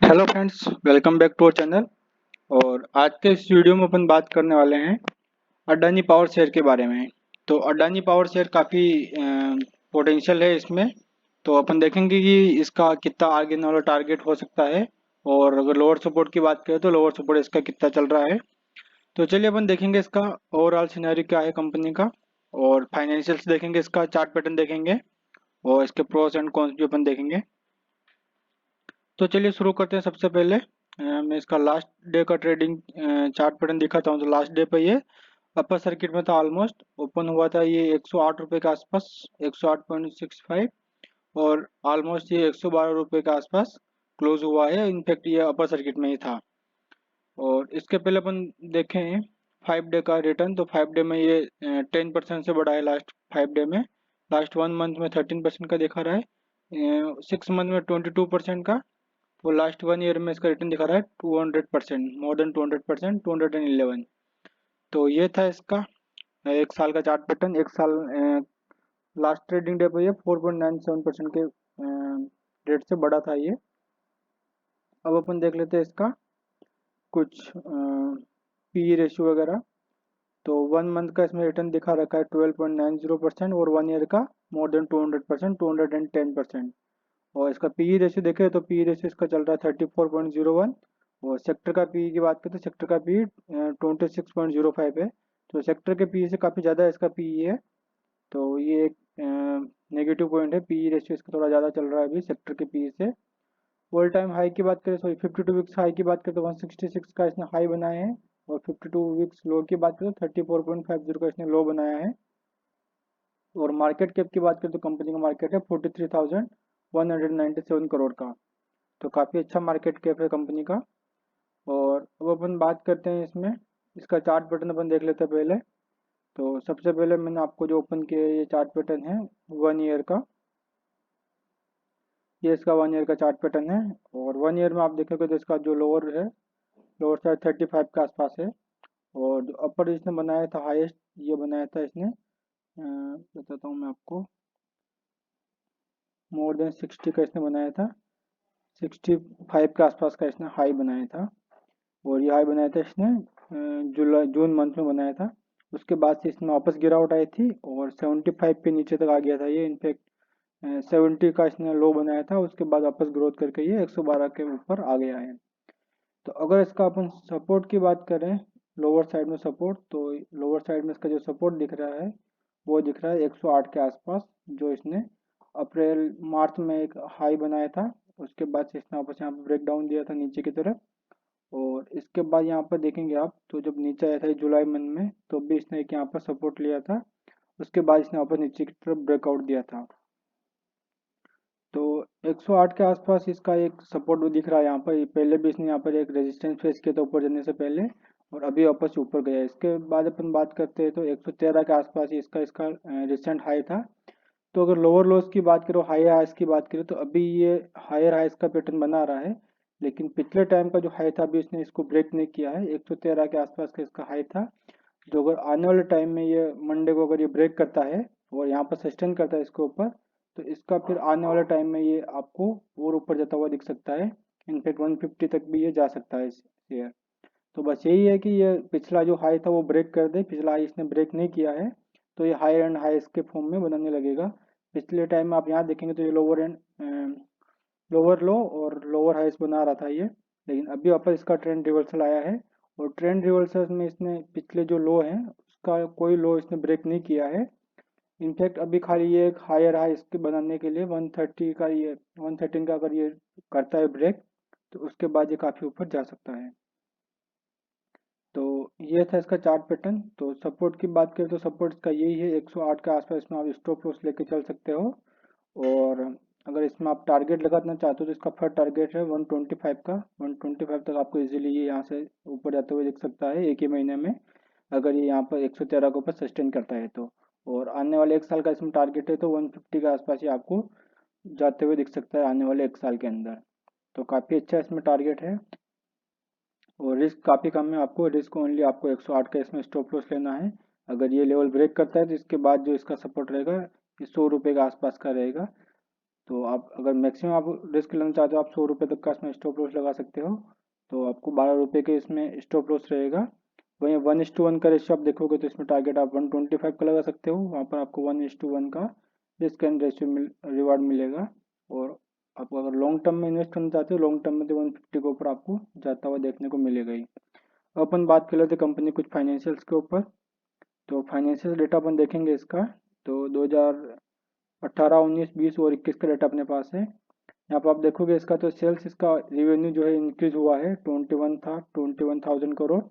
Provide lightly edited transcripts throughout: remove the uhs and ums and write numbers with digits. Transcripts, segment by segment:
Hello friends, welcome back to our channel. और आज के इस वीडियो में अपन बात करने वाले हैं अडानी पावर शेयर के बारे में। तो अडानी पावर शेयर काफ़ी पोटेंशियल है इसमें। तो अपन देखेंगे कि इसका कितना आगे वाला टारगेट हो सकता है। और अगर लोअर सपोर्ट की बात करें तो लोअर सपोर्ट इसका कितना चल रहा है। तो चलिए अपन देखेंगे इसका ओवरऑल सिनेरियो क्या है कंपनी का। और फाइनेंशियल्स देखेंगे, इसका चार्ट पैटर्न देखेंगे और इसके प्रोस एंड कॉन्स भी अपन देखेंगे। तो चलिए शुरू करते हैं। सबसे पहले मैं इसका लास्ट डे का ट्रेडिंग चार्ट पैटर्न दिखाता हूँ। तो लास्ट डे पे ये अपर सर्किट में था, ऑलमोस्ट ओपन हुआ था ये 108 रुपये के आसपास, 108.65। और ऑलमोस्ट ये 112 रुपये के आसपास क्लोज हुआ है। इनफैक्ट ये अपर सर्किट में ही था। और इसके पहले अपन देखें 5 डे का रिटर्न। तो 5 डे में ये 10% से बढ़ा है लास्ट 5 डे में। लास्ट 1 मंथ में 13% का दिखा रहा है, 6 मंथ में 22% का। वो लास्ट 1 ईयर में इसका रिटर्न दिखा रहा है 200%, मोर देन 200%, 211। तो ये था इसका 1 साल का चार्ट पैटर्न। 1 साल लास्ट ट्रेडिंग डे पे ये 4.97% के रेट से बढ़ा था ये। अब अपन देख लेते हैं इसका कुछ पी रेशियो वगैरह। तो 1 मंथ का इसमें रिटर्न दिखा रखा है 12.90%, और 1 ईयर का मोर देन 200%, 210%। और इसका पी रेशियो देखें तो पी रेशियो इसका चल रहा है 34.01। और सेक्टर का पी की बात करें तो सेक्टर का पी 26.05 है। तो सेक्टर के पी से काफ़ी ज़्यादा इसका पी है। तो ये एक नेगेटिव पॉइंट है, पी रेशियो इसका थोड़ा ज़्यादा चल रहा है अभी सेक्टर के पी से। ऑल टाइम हाई की बात करें, सॉरी 52 वीक्स हाई की बात करें तो 166 का इसने हाई बनाया है। और 52 वीक्स लो की बात करें तो 34.50 का इसने लो बनाया है। और मार्केट कैप की बात करें तो कंपनी का मार्केट है 43,197 करोड़ का। तो काफ़ी अच्छा मार्केट कैप है कंपनी का। और अब अपन बात करते हैं इसमें, इसका चार्ट पैटर्न अपन देख लेते हैं पहले। तो सबसे पहले मैंने आपको जो ओपन किया है ये चार्ट पैटर्न है 1 ईयर का। ये इसका 1 ईयर का चार्ट पैटर्न है। और 1 ईयर में आप देखेंगे तो इसका जो लोअर है, लोअर साइड 35 के आसपास है। और जो अपर इसने बनाया था हाईएस्ट, ये बनाया था इसने बताता हूँ मैं आपको, मोर देन 60 का इसने बनाया था। 65 के आसपास का इसने हाई बनाया था। और ये हाई बनाया था इसने जुलाई जून मंथ में बनाया था। उसके बाद से इसमें वापस गिरावट आई थी और 75 के नीचे तक आ गया था ये। इनफैक्ट 70 का इसने लो बनाया था, उसके बाद वापस ग्रोथ करके ये 112 के ऊपर आ गया है। तो अगर इसका अपन सपोर्ट की बात करें, लोअर साइड में सपोर्ट, तो लोअर साइड में इसका जो सपोर्ट दिख रहा है वो दिख रहा है 108 के आसपास, जो इसने अप्रैल मार्च में एक हाई बनाया था। उसके बाद से इसने वापस यहाँ पर ब्रेक डाउन दिया था नीचे की तरफ। और इसके बाद यहाँ पर देखेंगे आप तो जब नीचे आया था जुलाई मंथ में, तो भी इसने एक यहाँ पर सपोर्ट लिया था। उसके बाद इसने वापस नीचे की तरफ ब्रेकआउट दिया था। तो 108 के आसपास इसका एक सपोर्ट भी दिख रहा है यहाँ पर। पहले भी इसने यहाँ पर एक रेजिस्टेंस फेस किया था ऊपर जाने से पहले, और अभी वापस ऊपर गया है। इसके बाद अपन बात करते हैं तो 113 के आसपास ही इसका इसका रिसेंट हाई था। तो अगर लोअर लोस की बात करो, हायर हाइस की बात करें, तो अभी ये हायर हाइस का पैटर्न बना रहा है। लेकिन पिछले टाइम का जो हाई था अभी इसने इसको ब्रेक नहीं किया है। 113 के आसपास का इसका हाई था, जो अगर आने वाले टाइम में ये मंडे को अगर ये ब्रेक करता है और यहाँ पर सस्टेन करता है इसके ऊपर, तो इसका फिर आने वाले टाइम में ये आपको और ऊपर जाता हुआ दिख सकता है। इनफैक्ट 150 तक भी ये जा सकता है इस शेयर। तो बस यही है कि ये पिछला जो हाई था वो ब्रेक कर दे। पिछला हाई इसने ब्रेक नहीं किया है, तो ये हायर एंड हाई के फॉर्म में बनाने लगेगा। पिछले टाइम में आप यहाँ देखेंगे तो ये लोअर एंड लोअर लो और लोअर हाइस बना रहा था ये। लेकिन अभी वापस इसका ट्रेंड रिवर्सल आया है। और ट्रेंड रिवर्सल में इसने पिछले जो लो है उसका कोई लो इसने ब्रेक नहीं किया है। इनफैक्ट अभी खाली ये एक हायर हाई इसके बनाने के लिए 130 का, ये 113 का अगर ये करता है ब्रेक, तो उसके बाद ये काफ़ी ऊपर जा सकता है। तो ये था इसका चार्ट पैटर्न। तो सपोर्ट की बात करें तो सपोर्ट इसका यही है 108 के आसपास, इसमें आप स्टॉप लॉस लेके चल सकते हो। और अगर इसमें आप टारगेट लगाना चाहते हो तो इसका फर्स्ट टारगेट है 125 का। 125 तक आपको इजीली ये यहाँ से ऊपर जाते हुए दिख सकता है एक ही महीने में, अगर ये यहाँ पर 113 के ऊपर सस्टेन करता है तो। और आने वाले 1 साल का इसमें टारगेट है तो 150 के आसपास ही आपको जाते हुए दिख सकता है आने वाले 1 साल के अंदर। तो काफ़ी अच्छा इसमें टारगेट है। और रिस्क काफ़ी कम है, आपको रिस्क ओनली आपको 108 का इसमें स्टॉप लॉस लेना है। अगर ये लेवल ब्रेक करता है तो इसके बाद जो इसका सपोर्ट रहेगा ये 100 रुपये के आसपास का रहेगा। तो आप अगर मैक्सिमम आप रिस्क लेना चाहते हो, आप 100 रुपये तक का इसमें स्टॉप लॉस लगा सकते हो, तो आपको 12 रुपये के इसमें स्टॉप लॉस रहेगा। वहीं 1:1 का रेशियो आप देखोगे तो इसमें टारगेट आप 125 का लगा सकते हो, वहाँ पर आपको 1:1 का रिस्क एंड रेशियो रिवार्ड मिलेगा। और आप अगर लॉन्ग टर्म में इन्वेस्ट करना चाहते हो, लॉन्ग टर्म में तो 150 के ऊपर आपको जाता हुआ देखने को मिलेगा ही। अब अपन बात कर लेते हैं कंपनी कुछ फाइनेंशियल्स के ऊपर। तो फाइनेंशियल डेटा अपन देखेंगे इसका, तो 2018, 19, 20 और 21 का डेटा अपने पास है। यहाँ पर आप देखोगे इसका तो सेल्स, इसका रेवेन्यू जो है इंक्रीज हुआ है, 21,000 करोड़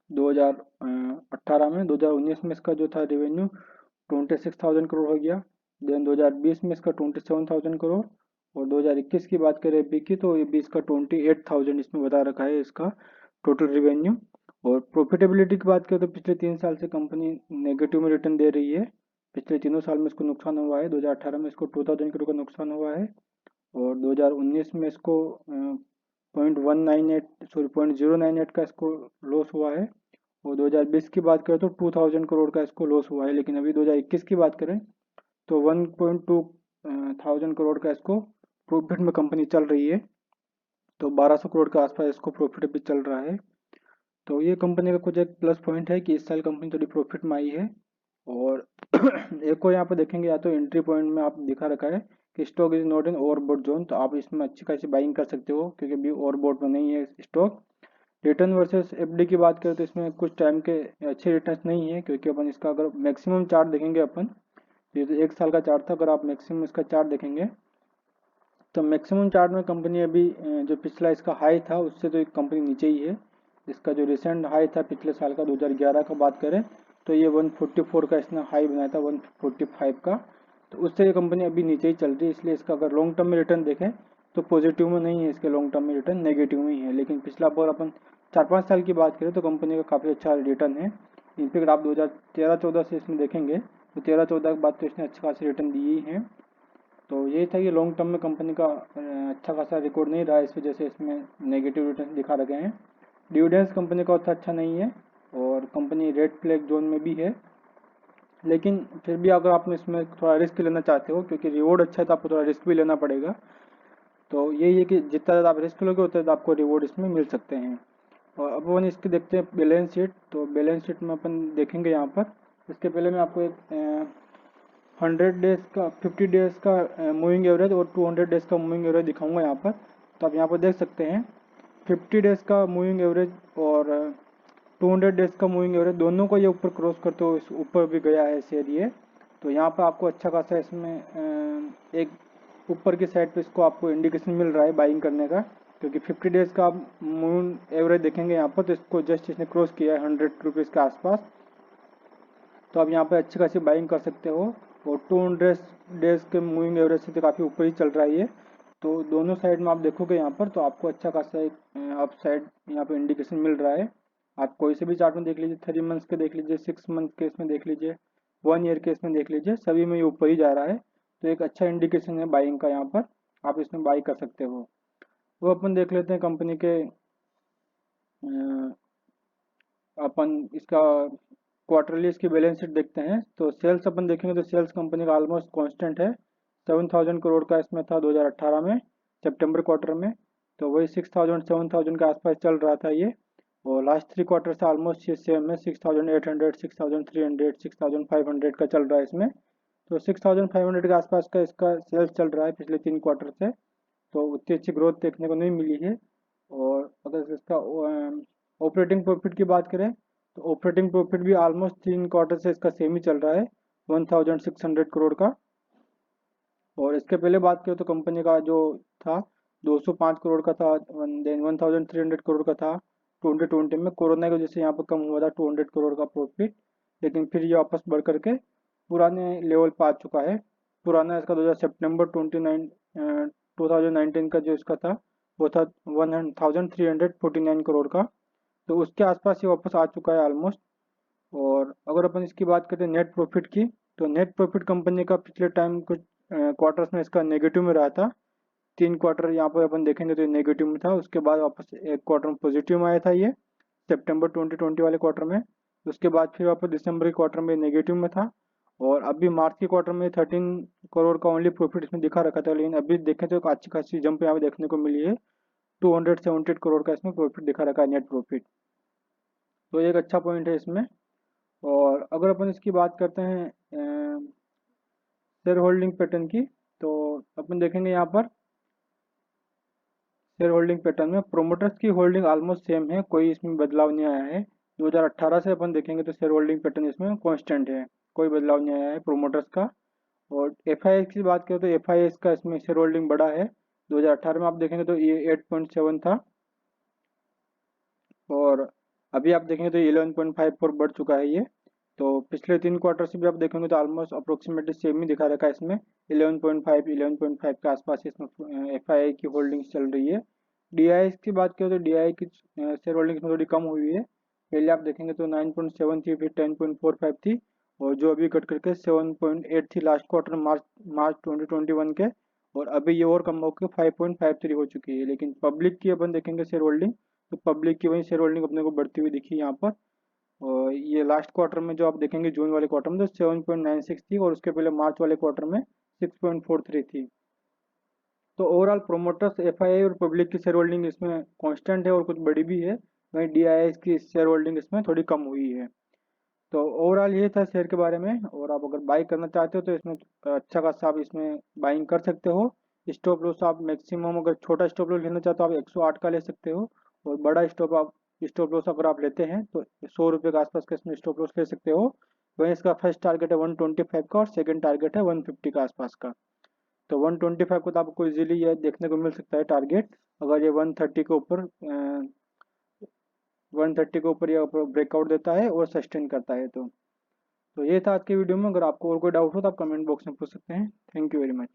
2018 में। 2019 में इसका जो था रेवेन्यू 26,000 करोड़ हो गया। देन 2020 में इसका 27,000 करोड़, और 2021 की बात करें अभी की, तो ये 20 का 28,000 इसमें बता रखा है इसका टोटल रेवेन्यू। और प्रॉफिटेबिलिटी की बात करें तो पिछले 3 साल से कंपनी नेगेटिव में रिटर्न दे रही है। पिछले तीनों साल में इसको नुकसान हुआ है। 2018 में इसको 2,000 करोड़ का नुकसान हुआ है, और 2019 में इसको 0.098 का इसको लॉस हुआ है। और 2020 की बात करें तो 2,000 करोड़ का इसको लॉस हुआ है। लेकिन अभी 2021 की बात करें तो 1.2 थाउजेंड करोड़ का इसको प्रॉफिट में कंपनी चल रही है। तो 1200 करोड़ के आसपास इसको प्रॉफिट भी चल रहा है। तो ये कंपनी का कुछ एक प्लस पॉइंट है कि इस साल कंपनी थोड़ी प्रॉफिट में आई है। और एक और यहाँ पर देखेंगे, या तो एंट्री पॉइंट में आप दिखा रखा है कि stock is not in overbought zone, तो आप इसमें अच्छी खासी बाइंग कर सकते हो क्योंकि अभी ओवरबॉट में नहीं है स्टॉक। रिटर्न वर्सेस एफडी की बात करें तो इसमें कुछ टाइम के अच्छे रिटर्न नहीं है, क्योंकि अपन इसका अगर मैक्सिमम चार्ट देखेंगे अपन, ये तो 1 साल का चार्ट था, अगर आप मैक्सिमम इसका चार्ट देखेंगे तो मैक्सिमम चार्ट में कंपनी अभी जो पिछला इसका हाई था उससे तो कंपनी नीचे ही है। इसका जो रिसेंट हाई था पिछले साल का 2011 का बात करें तो ये 144 का इसने हाई बनाया था, 145 का, तो उससे ये कंपनी अभी नीचे ही चल रही है। इसलिए इसका अगर लॉन्ग टर्म में रिटर्न देखें तो पॉजिटिव में नहीं है, इसके लॉन्ग टर्म में रिटर्न नेगेटिव में ही है। लेकिन पिछला अगर अपन 4-5 साल की बात करें तो कंपनी का काफ़ी अच्छा रिटर्न है। इनफैक्ट आप 2013-14 से इसमें देखेंगे तो 13-14 के बाद तो इसने अच्छे खासे रिटर्न दिए ही हैं। तो ये था कि लॉन्ग टर्म में कंपनी का अच्छा खासा रिकॉर्ड नहीं रहा, इस वजह से इसमें नेगेटिव रिटर्न दिखा रखे हैं। डिविडेंड्स कंपनी का उतना अच्छा नहीं है, और कंपनी रेड फ्लैग जोन में भी है। लेकिन फिर भी अगर आप इसमें थोड़ा रिस्क लेना चाहते हो, क्योंकि रिवॉर्ड अच्छा है तो आपको थोड़ा रिस्क भी लेना पड़ेगा, तो यही है कि जितना ज़्यादा आप रिस्क लोगे उतना ज़्यादा आपको रिवॉर्ड इसमें मिल सकते हैं। और अब अपन इसकी देखते हैं बैलेंस शीट। तो बैलेंस शीट में अपन देखेंगे यहाँ पर, इसके पहले मैं आपको एक 100 डेज का, 50 डेज का मूविंग एवरेज और 200 डेज का मूविंग एवरेज दिखाऊंगा यहाँ पर। तो आप यहाँ पर देख सकते हैं 50 डेज का मूविंग एवरेज और 200 डेज का मूविंग एवरेज दोनों को ये ऊपर क्रॉस करते हुए ऊपर भी गया है शेयर ये। तो यहाँ पर आपको अच्छा खासा इसमें एक ऊपर की साइड पे इसको आपको इंडिकेशन मिल रहा है बाइंग करने का, क्योंकि 50 डेज का आप मूविंग एवरेज देखेंगे यहाँ पर तो इसको जस्ट इसने क्रॉस किया है 100 रुपीज़ के आसपास। तो आप यहाँ पे अच्छी खासी बाइंग कर सकते हो, और 200 डेज के मूविंग एवरेज से तो काफ़ी ऊपर ही चल रहा है ये। तो दोनों साइड में आप देखोगे यहाँ पर तो आपको अच्छा खासा एक अप साइड यहाँ पे इंडिकेशन मिल रहा है। आप कोई से भी चार्ट में देख लीजिए, 3 मंथ्स के देख लीजिए, 6 मंथ के इसमें देख लीजिए, 1 ईयर के इसमें देख लीजिए, सभी में ये ऊपर ही जा रहा है। तो एक अच्छा इंडिकेशन है बाइंग का, यहाँ पर आप इसमें बाई कर सकते हो। वो अपन देख लेते हैं कंपनी के अपन इसका क्वार्टरली इसकी बैलेंस शीट देखते हैं। तो सेल्स अपन देखेंगे तो सेल्स कंपनी का ऑलमोस्ट कांस्टेंट है, 7,000 करोड़ का इसमें था 2018 में सितंबर क्वार्टर में। तो वही 6,000 7,000 के आसपास चल रहा था ये। और लास्ट 3 क्वार्टर से ऑलमोस्ट ये सेम है, 6,800, 6,300, 6,500 का चल रहा है इसमें। तो 6,500 के आसपास का इसका सेल्स चल रहा है पिछले 3 क्वार्टर से। तो उतनी अच्छी ग्रोथ देखने को नहीं मिली है। और अगर इसका ऑपरेटिंग प्रॉफिट की बात करें तो ऑपरेटिंग प्रॉफिट भी ऑलमोस्ट 3 क्वार्टर से इसका सेम ही चल रहा है, 1,600 करोड़ का। और इसके पहले बात करें तो कंपनी का जो था 205 करोड़ का था, देन 1,300 करोड़ का था 2020 में। कोरोना की वजह से यहाँ पर कम हुआ था 200 करोड़ का प्रॉफिट, लेकिन फिर ये वापस बढ़ करके पुराने लेवल पर आ चुका है। पुराना इसका 2019 का जो इसका था वो था 1,349 करोड़ का। तो उसके आसपास ये वापस आ चुका है ऑलमोस्ट। और अगर अपन इसकी बात करें नेट प्रॉफिट की, तो नेट प्रॉफिट कंपनी का पिछले टाइम कुछ क्वार्टर्स में इसका नेगेटिव में रहा था। 3 क्वार्टर यहाँ पर अपन देखेंगे तो नेगेटिव में था, उसके बाद वापस एक क्वार्टर में पॉजिटिव में आया था ये सितंबर 2020 वाले क्वार्टर में। उसके बाद फिर वापस दिसंबर के क्वार्टर में नेगेटिव में था, और अभी मार्च के क्वार्टर में 13 करोड़ का ओनली प्रॉफिट इसमें दिखा रखा था, लेकिन अभी देखें तो एक अच्छी खासी जंप यहाँ पे देखने को मिली है। 278 करोड़ का इसमें प्रॉफिट दिखा रखा है, नेट प्रॉफिट। तो ये एक अच्छा पॉइंट है इसमें। और अगर अपन इसकी बात करते हैं शेयर होल्डिंग पैटर्न की, तो अपन देखेंगे यहाँ पर शेयर होल्डिंग पैटर्न में प्रोमोटर्स की होल्डिंग ऑलमोस्ट सेम है, कोई इसमें बदलाव नहीं आया है। 2018 से अपन देखेंगे तो शेयर होल्डिंग पैटर्न इसमें कांस्टेंट है, कोई बदलाव नहीं आया है प्रोमोटर्स का। और एफ की बात करें तो एफ का इसमें शेयर होल्डिंग बड़ा है। 2018 में आप देखेंगे तो ये 8.7 था, और अभी आप देखेंगे तो 11.5 पर बढ़ चुका है ये। तो पिछले 3 क्वार्टर से भी आप देखेंगे तो ऑलमोस्ट अप्रोक्सीमेटली सेम ही दिखा रखा है इसमें। 11.5 के आसपास इसमें एफ की होल्डिंग चल रही है। डी की बात करें तो डी की शेयर होल्डिंग इसमें थोड़ी कम हुई है। पहले आप देखेंगे तो 9.7 थी, फिर 10.45 थी, और जो अभी कट करके 7.8 थी लास्ट क्वार्टर मार्च 2021 के। और अभी ये और कम होकर 5.53 हो चुकी है। लेकिन पब्लिक की अपन देखेंगे शेयर होल्डिंग, तो पब्लिक की वही शेयर होल्डिंग अपने को बढ़ती हुई दिखी यहाँ पर। और ये लास्ट क्वार्टर में जो आप देखेंगे जून वाले क्वार्टर में तो 7.96 थी, और उसके पहले मार्च वाले क्वार्टर में 6.43 थी। तो ओवरऑल प्रोमोटर्स एफआईआई और पब्लिक की शेयर होल्डिंग इसमें कांस्टेंट है और कुछ बड़ी भी है। वहीं डीआईएस की शेयर होल्डिंग इसमें थोड़ी कम हुई है। तो ओवरऑल ये था शेयर के बारे में। और आप अगर बाई करना चाहते हो तो इसमें अच्छा खासा आप इसमें बाइंग कर सकते हो। स्टॉप लॉस आप मैक्सिमम, अगर छोटा स्टॉप लॉस लेना चाहते हो आप 108 का ले सकते हो। और बड़ा स्टॉप लॉस अगर आप लेते हैं तो 100 रुपये के आसपास का इसमें स्टॉप लॉस ले सकते हो। वहीं इसका फर्स्ट टारगेट है 125 का, और सेकंड टारगेट है 150 के आसपास का। तो 125 को तो आपको इजीली ये देखने को मिल सकता है टारगेट, अगर ये 130 के ऊपर 130 के ऊपर ये ब्रेकआउट देता है और सस्टेन करता है। तो ये था आज की वीडियो में। अगर आपको और कोई डाउट हो तो आप कमेंट बॉक्स में पूछ सकते हैं। Thank you very much.